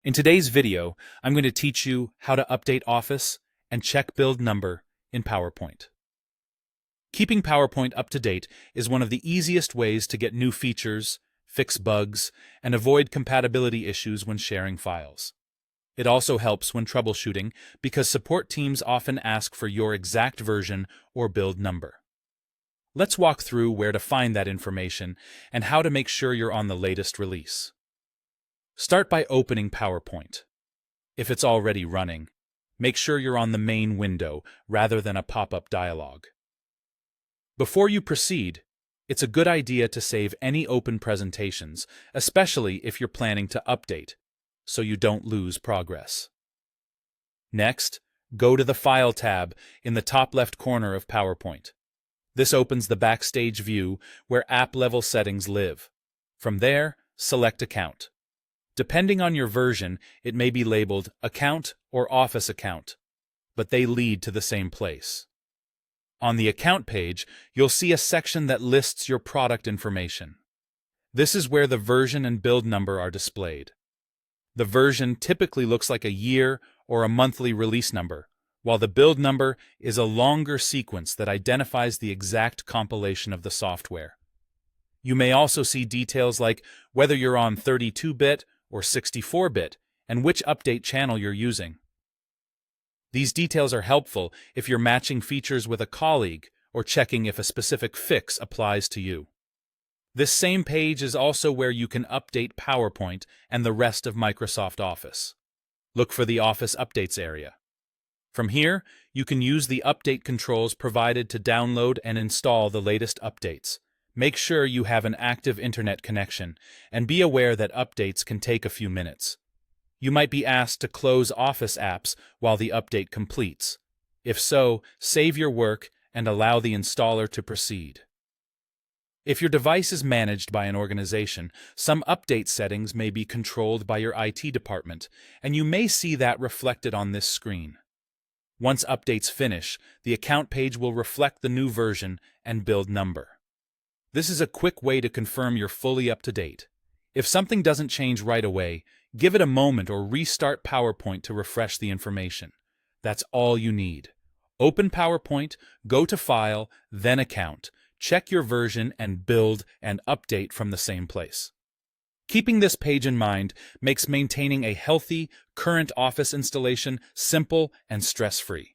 In today's video, I'm going to teach you how to update Office and check build number in PowerPoint. Keeping PowerPoint up to date is one of the easiest ways to get new features, fix bugs, and avoid compatibility issues when sharing files. It also helps when troubleshooting because support teams often ask for your exact version or build number. Let's walk through where to find that information and how to make sure you're on the latest release. Start by opening PowerPoint. If it's already running, make sure you're on the main window rather than a pop-up dialog. Before you proceed, it's a good idea to save any open presentations, especially if you're planning to update, so you don't lose progress. Next, go to the File tab in the top left corner of PowerPoint. This opens the Backstage view where app-level settings live. From there, select Account. Depending on your version, it may be labeled Account or Office Account, but they lead to the same place. On the Account page, you'll see a section that lists your product information. This is where the version and build number are displayed. The version typically looks like a year or a monthly release number, while the build number is a longer sequence that identifies the exact compilation of the software. You may also see details like whether you're on 32-bit or 64-bit, and which update channel you're using. These details are helpful if you're matching features with a colleague or checking if a specific fix applies to you. This same page is also where you can update PowerPoint and the rest of Microsoft Office. Look for the Office Updates area. From here, you can use the update controls provided to download and install the latest updates. Make sure you have an active internet connection, and be aware that updates can take a few minutes. You might be asked to close Office apps while the update completes. If so, save your work and allow the installer to proceed. If your device is managed by an organization, some update settings may be controlled by your IT department, and you may see that reflected on this screen. Once updates finish, the account page will reflect the new version and build number. This is a quick way to confirm you're fully up to date. If something doesn't change right away, give it a moment or restart PowerPoint to refresh the information. That's all you need. Open PowerPoint, go to File, then Account. Check your version and build and update from the same place. Keeping this page in mind makes maintaining a healthy, current Office installation simple and stress-free.